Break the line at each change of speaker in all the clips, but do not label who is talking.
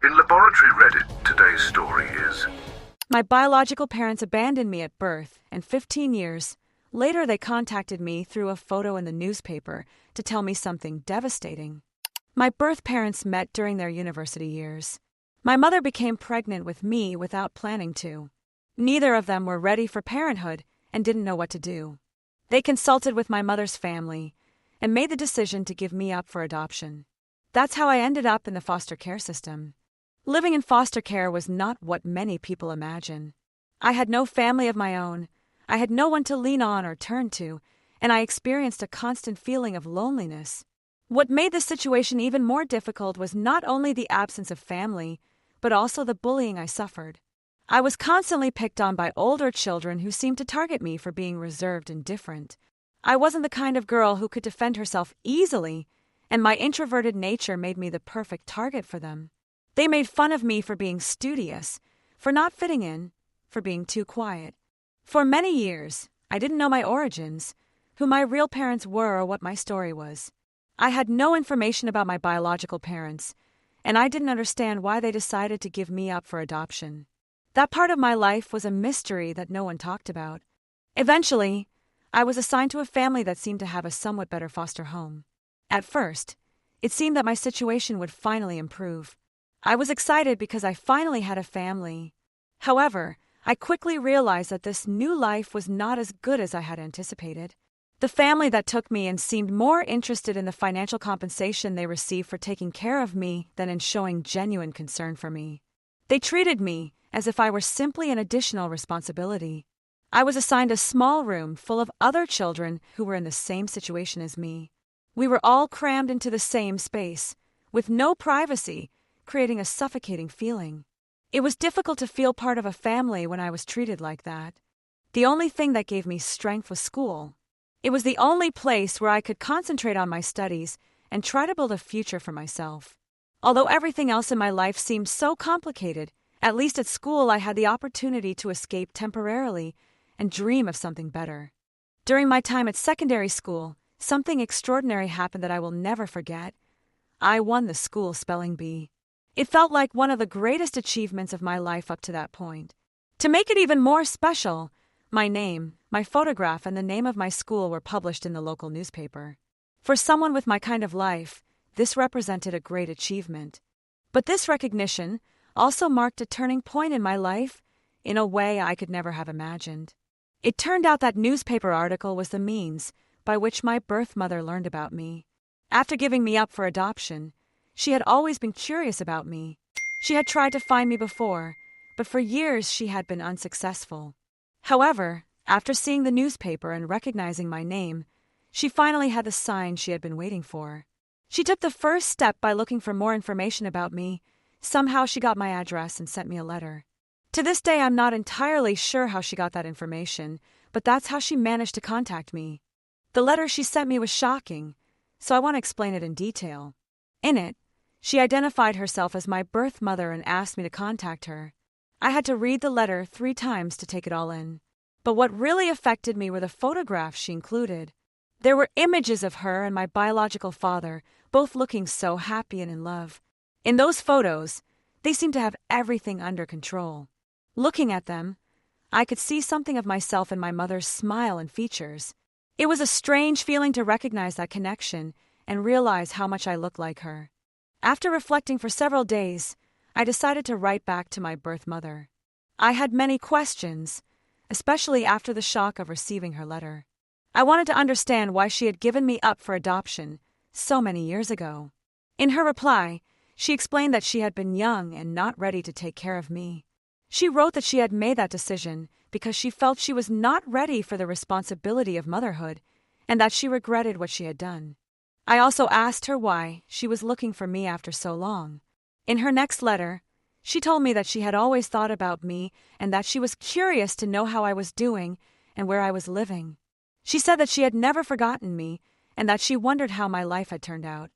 In Laboratory Reddit, today's story is...
My biological parents abandoned me at birth, and 15 years later they contacted me through a photo in the newspaper to tell me something devastating. My birth parents met during their university years. My mother became pregnant with me without planning to. Neither of them were ready for parenthood and didn't know what to do. They consulted with my mother's family and made the decision to give me up for adoption. That's how I ended up in the foster care system. Living in foster care was not what many people imagine. I had no family of my own, I had no one to lean on or turn to, and I experienced a constant feeling of loneliness. What made the situation even more difficult was not only the absence of family, but also the bullying I suffered. I was constantly picked on by older children who seemed to target me for being reserved and different. I wasn't the kind of girl who could defend herself easily, and my introverted nature made me the perfect target for them. They made fun of me for being studious, for not fitting in, for being too quiet. For many years, I didn't know my origins, who my real parents were or what my story was. I had no information about my biological parents, and I didn't understand why they decided to give me up for adoption. That part of my life was a mystery that no one talked about. Eventually, I was assigned to a family that seemed to have a somewhat better foster home. At first, it seemed that my situation would finally improve. I was excited because I finally had a family. However, I quickly realized that this new life was not as good as I had anticipated. The family that took me in seemed more interested in the financial compensation they received for taking care of me than in showing genuine concern for me. They treated me as if I were simply an additional responsibility. I was assigned a small room full of other children who were in the same situation as me. We were all crammed into the same space, with no privacy, creating a suffocating feeling. It was difficult to feel part of a family when I was treated like that. The only thing that gave me strength was school. It was the only place where I could concentrate on my studies and try to build a future for myself. Although everything else in my life seemed so complicated, at least at school I had the opportunity to escape temporarily and dream of something better. During my time at secondary school, something extraordinary happened that I will never forget. I won the school spelling bee. It felt like one of the greatest achievements of my life up to that point. To make it even more special, my name, my photograph, and the name of my school were published in the local newspaper. For someone with my kind of life, this represented a great achievement. But this recognition also marked a turning point in my life in a way I could never have imagined. It turned out that newspaper article was the means by which my birth mother learned about me. After giving me up for adoption, she had always been curious about me. She had tried to find me before, but for years she had been unsuccessful. However, after seeing the newspaper and recognizing my name, she finally had the sign she had been waiting for. She took the first step by looking for more information about me. Somehow she got my address and sent me a letter. To this day, I'm not entirely sure how she got that information, but that's how she managed to contact me. The letter she sent me was shocking, so I want to explain it in detail. In it, she identified herself as my birth mother and asked me to contact her. I had to read the letter 3 times to take it all in. But what really affected me were the photographs she included. There were images of her and my biological father, both looking so happy and in love. In those photos, they seemed to have everything under control. Looking at them, I could see something of myself in my mother's smile and features. It was a strange feeling to recognize that connection and realize how much I looked like her. After reflecting for several days, I decided to write back to my birth mother. I had many questions, especially after the shock of receiving her letter. I wanted to understand why she had given me up for adoption so many years ago. In her reply, she explained that she had been young and not ready to take care of me. She wrote that she had made that decision because she felt she was not ready for the responsibility of motherhood and that she regretted what she had done. I also asked her why she was looking for me after so long. In her next letter, she told me that she had always thought about me and that she was curious to know how I was doing and where I was living. She said that she had never forgotten me and that she wondered how my life had turned out.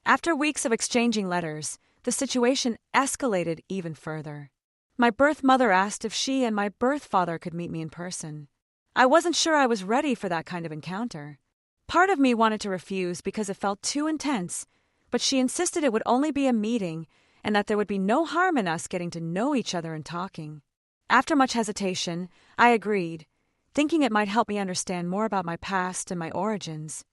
After weeks of exchanging letters, the situation escalated even further. My birth mother asked if she and my birth father could meet me in person. I wasn't sure I was ready for that kind of encounter. Part of me wanted to refuse because it felt too intense, but she insisted it would only be a meeting and that there would be no harm in us getting to know each other and talking. After much hesitation, I agreed, thinking it might help me understand more about my past and my origins.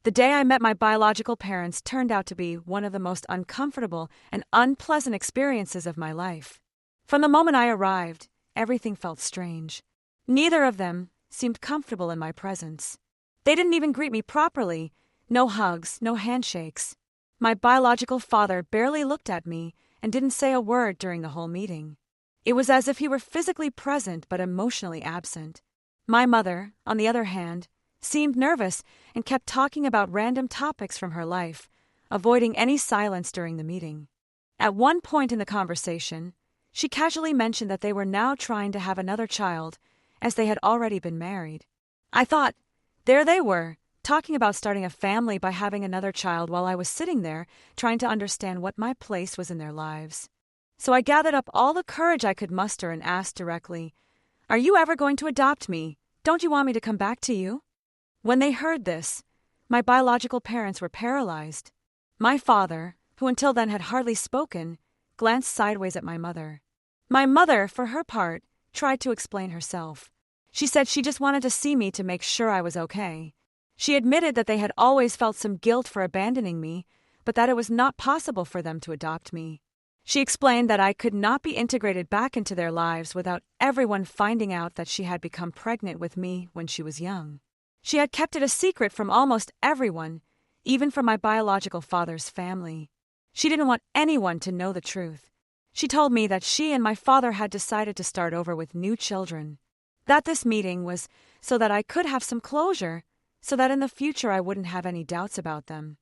The day I met my biological parents turned out to be one of the most uncomfortable and unpleasant experiences of my life. From the moment I arrived, everything felt strange. Neither of them seemed comfortable in my presence. They didn't even greet me properly. No hugs, no handshakes. My biological father barely looked at me and didn't say a word during the whole meeting. It was as if he were physically present but emotionally absent. My mother, on the other hand, seemed nervous and kept talking about random topics from her life, avoiding any silence during the meeting. At one point in the conversation, she casually mentioned that they were now trying to have another child, as they had already been married. I thought, there they were, talking about starting a family by having another child while I was sitting there trying to understand what my place was in their lives. So I gathered up all the courage I could muster and asked directly, "Are you ever going to adopt me? Don't you want me to come back to you?" When they heard this, my biological parents were paralyzed. My father, who until then had hardly spoken, glanced sideways at my mother. My mother, for her part, tried to explain herself. She said she just wanted to see me to make sure I was okay. She admitted that they had always felt some guilt for abandoning me, but that it was not possible for them to adopt me. She explained that I could not be integrated back into their lives without everyone finding out that she had become pregnant with me when she was young. She had kept it a secret from almost everyone, even from my biological father's family. She didn't want anyone to know the truth. She told me that she and my father had decided to start over with new children. That this meeting was so that I could have some closure, so that in the future I wouldn't have any doubts about them.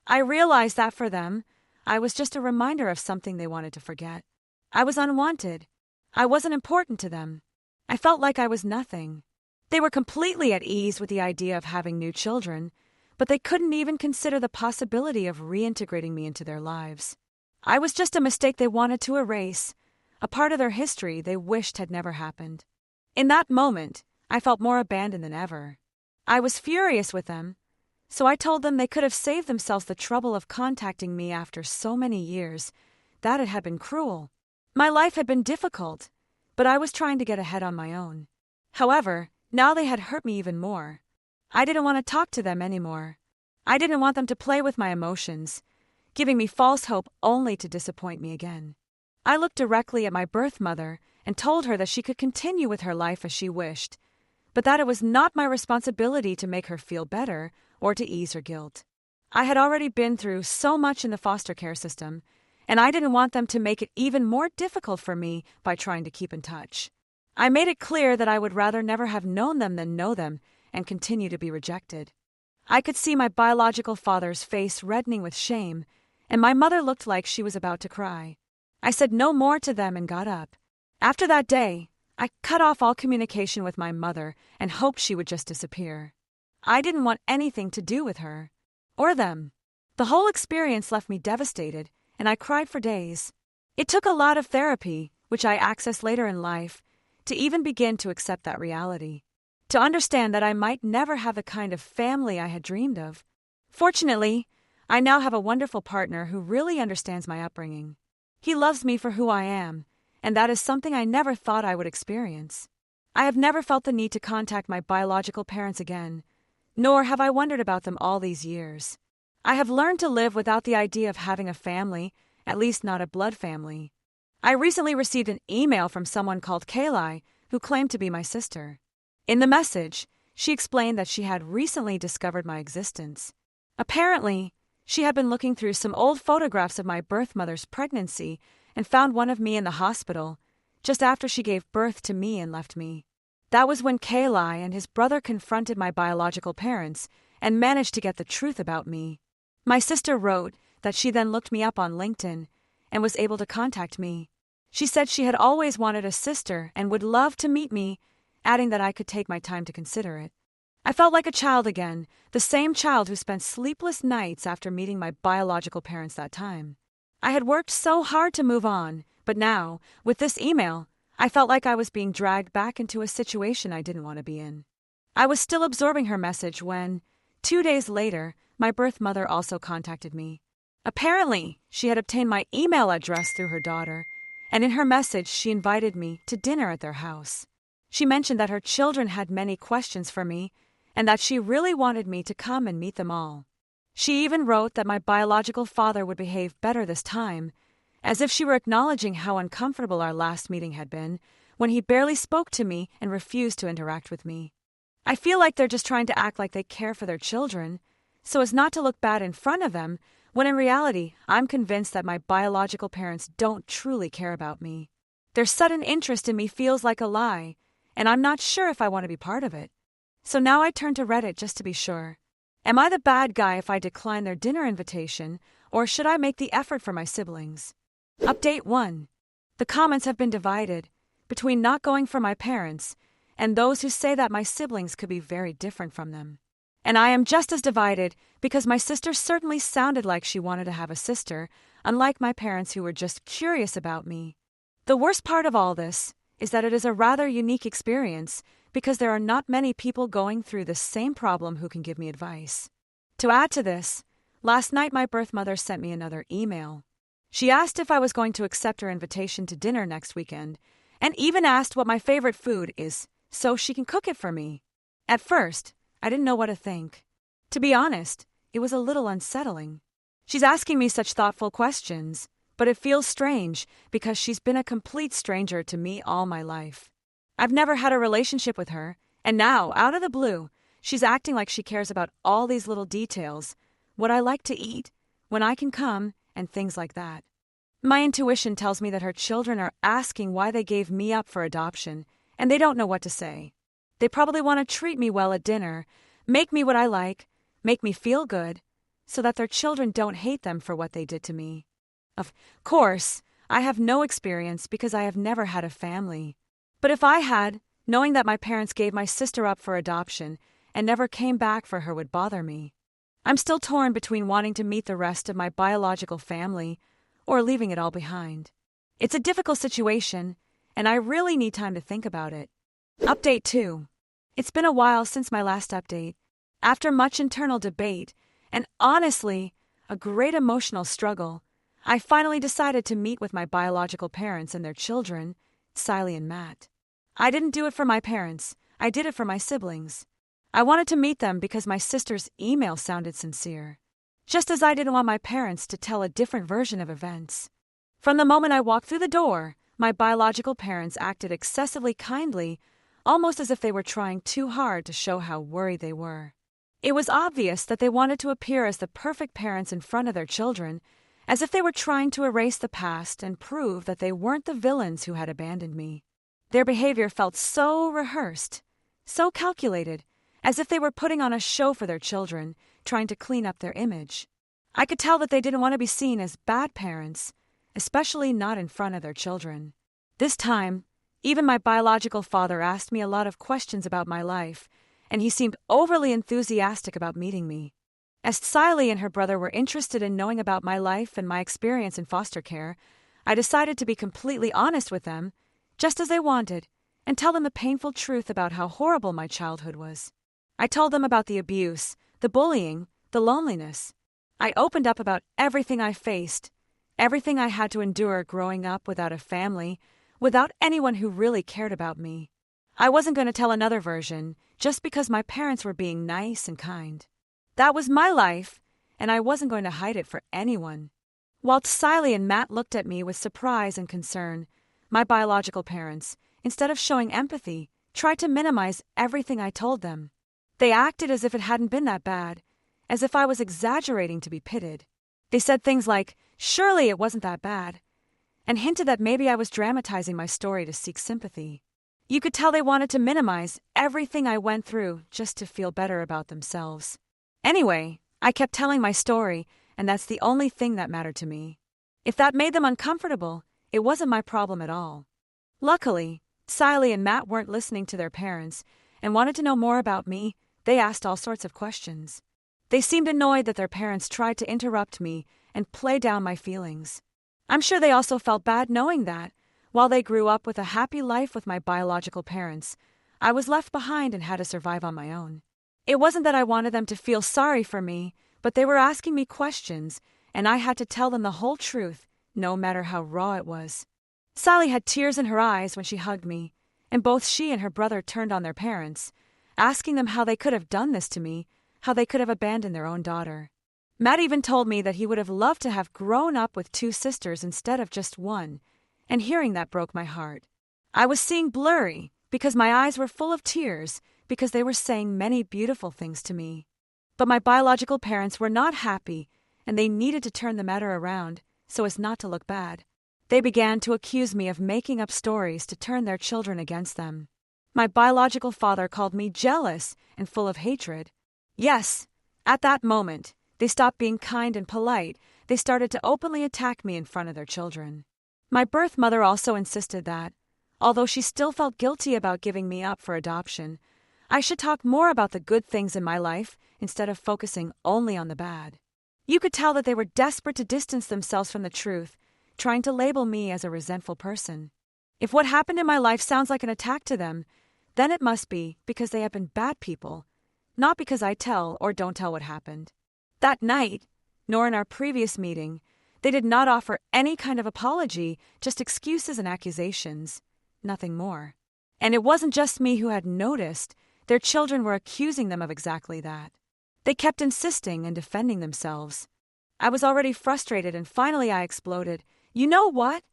I realized that for them, I was just a reminder of something they wanted to forget. I was unwanted. I wasn't important to them. I felt like I was nothing. They were completely at ease with the idea of having new children, but they couldn't even consider the possibility of reintegrating me into their lives. I was just a mistake they wanted to erase, a part of their history they wished had never happened. In that moment, I felt more abandoned than ever. I was furious with them, so I told them they could have saved themselves the trouble of contacting me after so many years. That it had been cruel. My life had been difficult, but I was trying to get ahead on my own. However, now they had hurt me even more. I didn't want to talk to them anymore. I didn't want them to play with my emotions, giving me false hope only to disappoint me again. I looked directly at my birth mother and told her that she could continue with her life as she wished, but that it was not my responsibility to make her feel better or to ease her guilt. I had already been through so much in the foster care system, and I didn't want them to make it even more difficult for me by trying to keep in touch. I made it clear that I would rather never have known them than know them and continue to be rejected. I could see my biological father's face reddening with shame, and my mother looked like she was about to cry. I said no more to them and got up. After that day, I cut off all communication with my mother and hoped she would just disappear. I didn't want anything to do with her, or them. The whole experience left me devastated, and I cried for days. It took a lot of therapy, which I accessed later in life, to even begin to accept that reality, to understand that I might never have the kind of family I had dreamed of. Fortunately, I now have a wonderful partner who really understands my upbringing. He loves me for who I am, and that is something I never thought I would experience. I have never felt the need to contact my biological parents again, nor have I wondered about them all these years. I have learned to live without the idea of having a family, at least not a blood family. I recently received an email from someone called Kayli, who claimed to be my sister. In the message, she explained that she had recently discovered my existence. Apparently, she had been looking through some old photographs of my birth mother's pregnancy and found one of me in the hospital, just after she gave birth to me and left me. That was when Kayli and his brother confronted my biological parents and managed to get the truth about me. My sister wrote that she then looked me up on LinkedIn and was able to contact me. She said she had always wanted a sister and would love to meet me, adding that I could take my time to consider it. I felt like a child again, the same child who spent sleepless nights after meeting my biological parents that time. I had worked so hard to move on, but now, with this email, I felt like I was being dragged back into a situation I didn't want to be in. I was still absorbing her message when, 2 days later, my birth mother also contacted me. Apparently, she had obtained my email address through her daughter, and in her message she invited me to dinner at their house. She mentioned that her children had many questions for me and that she really wanted me to come and meet them all. She even wrote that my biological father would behave better this time, as if she were acknowledging how uncomfortable our last meeting had been, when he barely spoke to me and refused to interact with me. I feel like they're just trying to act like they care for their children, so as not to look bad in front of them, when in reality, I'm convinced that my biological parents don't truly care about me. Their sudden interest in me feels like a lie, and I'm not sure if I want to be part of it. So now I turn to Reddit just to be sure. Am I the bad guy if I decline their dinner invitation, or should I make the effort for my siblings? Update 1. The comments have been divided between not going for my parents and those who say that my siblings could be very different from them. And I am just as divided because my sister certainly sounded like she wanted to have a sister, unlike my parents who were just curious about me. The worst part of all this is that it is a rather unique experience because there are not many people going through the same problem who can give me advice. To add to this, last night my birth mother sent me another email. She asked if I was going to accept her invitation to dinner next weekend, and even asked what my favorite food is so she can cook it for me. At first, I didn't know what to think. To be honest, it was a little unsettling. She's asking me such thoughtful questions, but it feels strange because she's been a complete stranger to me all my life. I've never had a relationship with her, and now, out of the blue, she's acting like she cares about all these little details, what I like to eat, when I can come, and things like that. My intuition tells me that her children are asking why they gave me up for adoption, and they don't know what to say. They probably want to treat me well at dinner, make me what I like, make me feel good, so that their children don't hate them for what they did to me. Of course, I have no experience because I have never had a family. But if I had, knowing that my parents gave my sister up for adoption and never came back for her would bother me. I'm still torn between wanting to meet the rest of my biological family or leaving it all behind. It's a difficult situation, and I really need time to think about it. Update 2. It's been a while since my last update. After much internal debate, and honestly, a great emotional struggle, I finally decided to meet with my biological parents and their children, Siley and Matt. I didn't do it for my parents, I did it for my siblings. I wanted to meet them because my sister's email sounded sincere, just as I didn't want my parents to tell a different version of events. From the moment I walked through the door, my biological parents acted excessively kindly, almost as if they were trying too hard to show how worried they were. It was obvious that they wanted to appear as the perfect parents in front of their children, as if they were trying to erase the past and prove that they weren't the villains who had abandoned me. Their behavior felt so rehearsed, so calculated, as if they were putting on a show for their children, trying to clean up their image. I could tell that they didn't want to be seen as bad parents, especially not in front of their children. This time, even my biological father asked me a lot of questions about my life, and he seemed overly enthusiastic about meeting me. As Siley and her brother were interested in knowing about my life and my experience in foster care, I decided to be completely honest with them, just as they wanted, and tell them the painful truth about how horrible my childhood was. I told them about the abuse, the bullying, the loneliness. I opened up about everything I faced, everything I had to endure growing up without a family, without anyone who really cared about me. I wasn't going to tell another version just because my parents were being nice and kind. That was my life, and I wasn't going to hide it for anyone. While Siley and Matt looked at me with surprise and concern, my biological parents, instead of showing empathy, tried to minimize everything I told them. They acted as if it hadn't been that bad, as if I was exaggerating to be pitied. They said things like, "Surely it wasn't that bad," and hinted that maybe I was dramatizing my story to seek sympathy. You could tell they wanted to minimize everything I went through just to feel better about themselves. Anyway, I kept telling my story, and that's the only thing that mattered to me. If that made them uncomfortable, it wasn't my problem at all. Luckily, Siley and Matt weren't listening to their parents and wanted to know more about me. They asked all sorts of questions. They seemed annoyed that their parents tried to interrupt me and play down my feelings. I'm sure they also felt bad knowing that, while they grew up with a happy life with my biological parents, I was left behind and had to survive on my own. It wasn't that I wanted them to feel sorry for me, but they were asking me questions, and I had to tell them the whole truth, no matter how raw it was. Sally had tears in her eyes when she hugged me, and both she and her brother turned on their parents, asking them how they could have done this to me, how they could have abandoned their own daughter. Matt even told me that he would have loved to have grown up with 2 sisters instead of just one, and hearing that broke my heart. I was seeing blurry because my eyes were full of tears because they were saying many beautiful things to me. But my biological parents were not happy, and they needed to turn the matter around so as not to look bad. They began to accuse me of making up stories to turn their children against them. My biological father called me jealous and full of hatred. Yes, at that moment, they stopped being kind and polite. They started to openly attack me in front of their children. My birth mother also insisted that, although she still felt guilty about giving me up for adoption, I should talk more about the good things in my life instead of focusing only on the bad. You could tell that they were desperate to distance themselves from the truth, trying to label me as a resentful person. If what happened in my life sounds like an attack to them, then it must be because they have been bad people, not because I tell or don't tell what happened. That night, nor in our previous meeting, they did not offer any kind of apology, just excuses and accusations, nothing more. And it wasn't just me who had noticed, their children were accusing them of exactly that. They kept insisting and defending themselves. I was already frustrated and finally I exploded. You know what?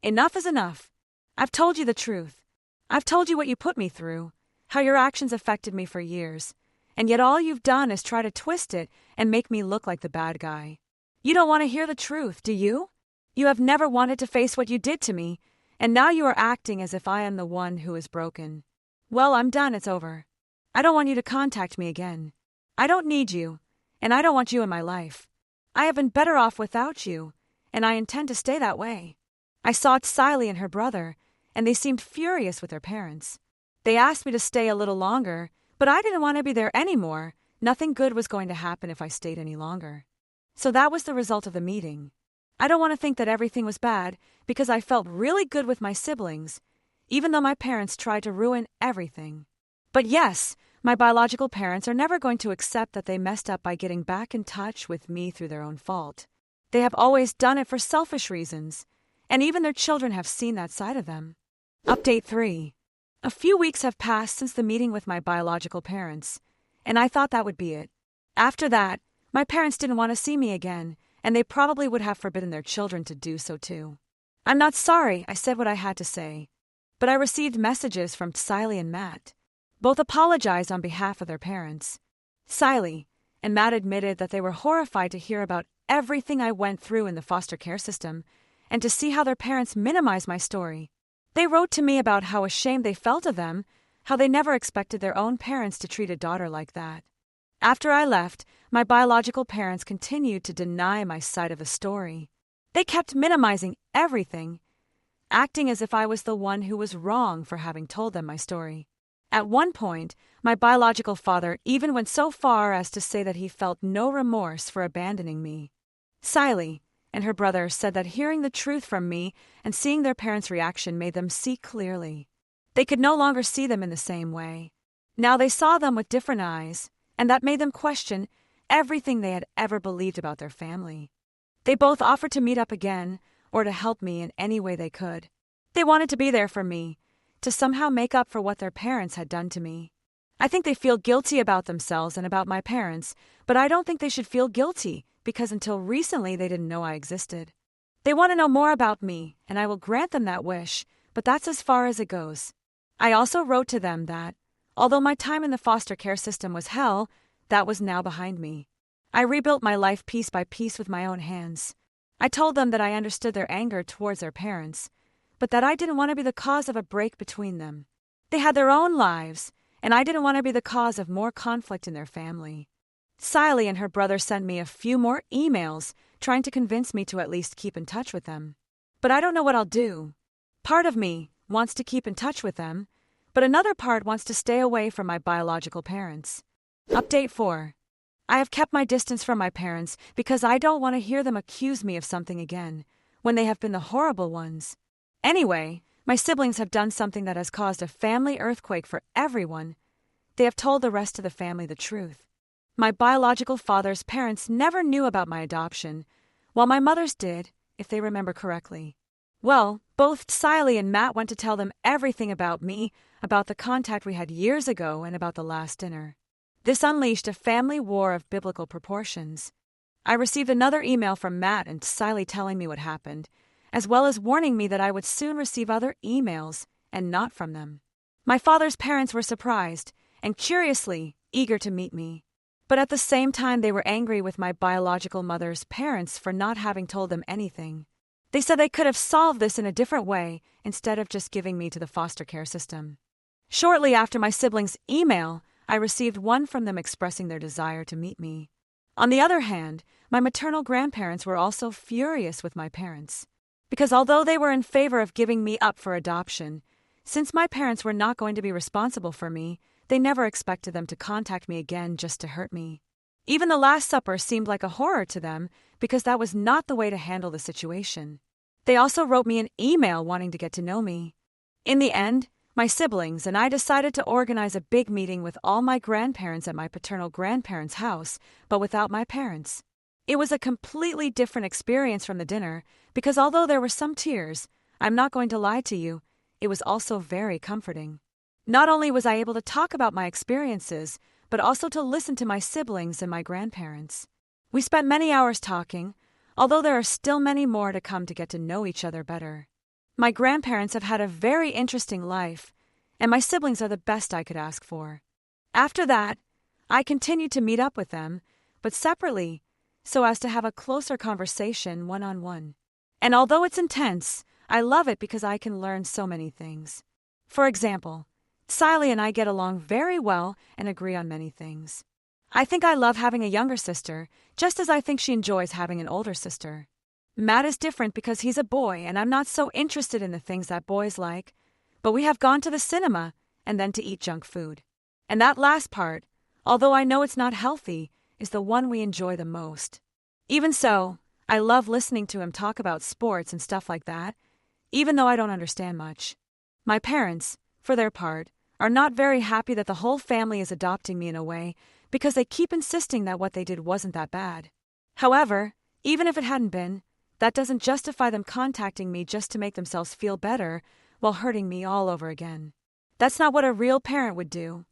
Enough is enough. I've told you the truth. I've told you what you put me through, how your actions affected me for years, and yet all you've done is try to twist it and make me look like the bad guy. You don't want to hear the truth, do you? You have never wanted to face what you did to me, and now you are acting as if I am the one who is broken. Well, I'm done, it's over. I don't want you to contact me again. I don't need you, and I don't want you in my life. I have been better off without you, and I intend to stay that way. I sought Siley and her brother, and they seemed furious with their parents. They asked me to stay a little longer, but I didn't want to be there anymore. Nothing good was going to happen if I stayed any longer. So that was the result of the meeting. I don't want to think that everything was bad, because I felt really good with my siblings, even though my parents tried to ruin everything. But yes, my biological parents are never going to accept that they messed up by getting back in touch with me through their own fault. They have always done it for selfish reasons, and even their children have seen that side of them. Update 3. A few weeks have passed since the meeting with my biological parents, and I thought that would be it. After that, my parents didn't want to see me again, and they probably would have forbidden their children to do so too. I'm not sorry, I said what I had to say. But I received messages from Siley and Matt. Both apologized on behalf of their parents. Siley and Matt admitted that they were horrified to hear about everything I went through in the foster care system and to see how their parents minimized my story. They wrote to me about how ashamed they felt of them, how they never expected their own parents to treat a daughter like that. After I left, my biological parents continued to deny my side of the story. They kept minimizing everything, acting as if I was the one who was wrong for having told them my story. At one point, my biological father even went so far as to say that he felt no remorse for abandoning me. Siley and her brother said that hearing the truth from me and seeing their parents' reaction made them see clearly. They could no longer see them in the same way. Now they saw them with different eyes, and that made them question everything they had ever believed about their family. They both offered to meet up again or to help me in any way they could. They wanted to be there for me, to somehow make up for what their parents had done to me. I think they feel guilty about themselves and about my parents, but I don't think they should feel guilty because until recently they didn't know I existed. They want to know more about me, and I will grant them that wish, but that's as far as it goes. I also wrote to them that, although my time in the foster care system was hell, that was now behind me. I rebuilt my life piece by piece with my own hands. I told them that I understood their anger towards their parents, but that I didn't want to be the cause of a break between them. They had their own lives, and I didn't want to be the cause of more conflict in their family. Siley and her brother sent me a few more emails trying to convince me to at least keep in touch with them. But I don't know what I'll do. Part of me wants to keep in touch with them, but another part wants to stay away from my biological parents. Update 4. I have kept my distance from my parents because I don't want to hear them accuse me of something again, when they have been the horrible ones. Anyway, my siblings have done something that has caused a family earthquake for everyone. They have told the rest of the family the truth. My biological father's parents never knew about my adoption, while my mother's did, if they remember correctly. Well, both Siley and Matt went to tell them everything about me, about the contact we had years ago, and about the last dinner. This unleashed a family war of biblical proportions. I received another email from Matt and Siley telling me what happened, as well as warning me that I would soon receive other emails, and not from them. My father's parents were surprised, and curiously eager to meet me. But at the same time, they were angry with my biological mother's parents for not having told them anything. They said they could have solved this in a different way instead of just giving me to the foster care system. Shortly after my siblings' email, I received one from them expressing their desire to meet me. On the other hand, my maternal grandparents were also furious with my parents, because although they were in favor of giving me up for adoption, since my parents were not going to be responsible for me, they never expected them to contact me again just to hurt me. Even the Last Supper seemed like a horror to them because that was not the way to handle the situation. They also wrote me an email wanting to get to know me. In the end, my siblings and I decided to organize a big meeting with all my grandparents at my paternal grandparents' house, but without my parents. It was a completely different experience from the dinner because although there were some tears, I'm not going to lie to you, it was also very comforting. Not only was I able to talk about my experiences, but also to listen to my siblings and my grandparents. We spent many hours talking, although there are still many more to come to get to know each other better. My grandparents have had a very interesting life, and my siblings are the best I could ask for. After that, I continued to meet up with them, but separately, so as to have a closer conversation one-on-one. And although it's intense, I love it because I can learn so many things. For example, Siley and I get along very well and agree on many things. I think I love having a younger sister, just as I think she enjoys having an older sister. Matt is different because he's a boy and I'm not so interested in the things that boys like, but we have gone to the cinema and then to eat junk food. And that last part, although I know it's not healthy, is the one we enjoy the most. Even so, I love listening to him talk about sports and stuff like that, even though I don't understand much. My parents, for their part, are not very happy that the whole family is adopting me in a way because they keep insisting that what they did wasn't that bad. However, even if it hadn't been, that doesn't justify them contacting me just to make themselves feel better while hurting me all over again. That's not what a real parent would do.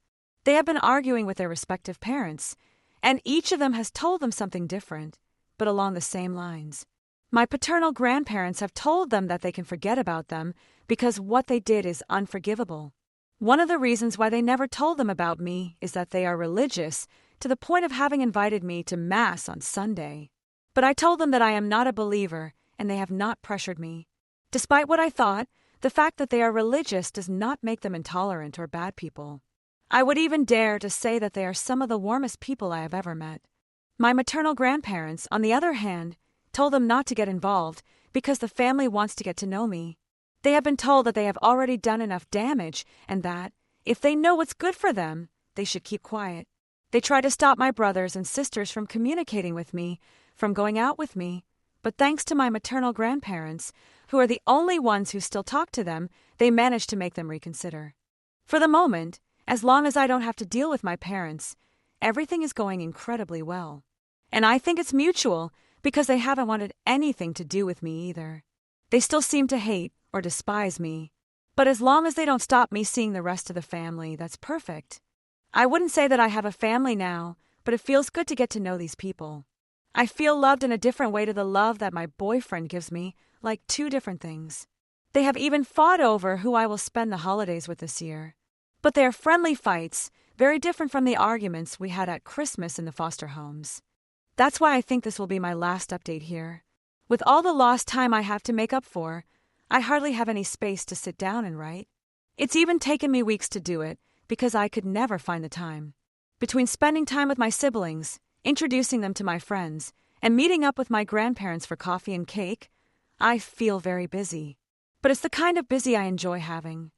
They have been arguing with their respective parents, and each of them has told them something different, but along the same lines. My paternal grandparents have told them that they can forget about them because what they did is unforgivable. One of the reasons why they never told them about me is that they are religious, to the point of having invited me to Mass on Sunday. But I told them that I am not a believer, and they have not pressured me. Despite what I thought, the fact that they are religious does not make them intolerant or bad people. I would even dare to say that they are some of the warmest people I have ever met. My maternal grandparents, on the other hand, told them not to get involved because the family wants to get to know me. They have been told that they have already done enough damage and that, if they know what's good for them, they should keep quiet. They try to stop my brothers and sisters from communicating with me, from going out with me, but thanks to my maternal grandparents, who are the only ones who still talk to them, they managed to make them reconsider. For the moment, as long as I don't have to deal with my parents, everything is going incredibly well. And I think it's mutual because they haven't wanted anything to do with me either. They still seem to hate or despise me, but as long as they don't stop me seeing the rest of the family, that's perfect. I wouldn't say that I have a family now, but it feels good to get to know these people. I feel loved in a different way to the love that my boyfriend gives me, like two different things. They have even fought over who I will spend the holidays with this year. But they are friendly fights, very different from the arguments we had at Christmas in the foster homes. That's why I think this will be my last update here. With all the lost time I have to make up for, I hardly have any space to sit down and write. It's even taken me weeks to do it, because I could never find the time. Between spending time with my siblings, introducing them to my friends, and meeting up with my grandparents for coffee and cake, I feel very busy. But it's the kind of busy I enjoy having.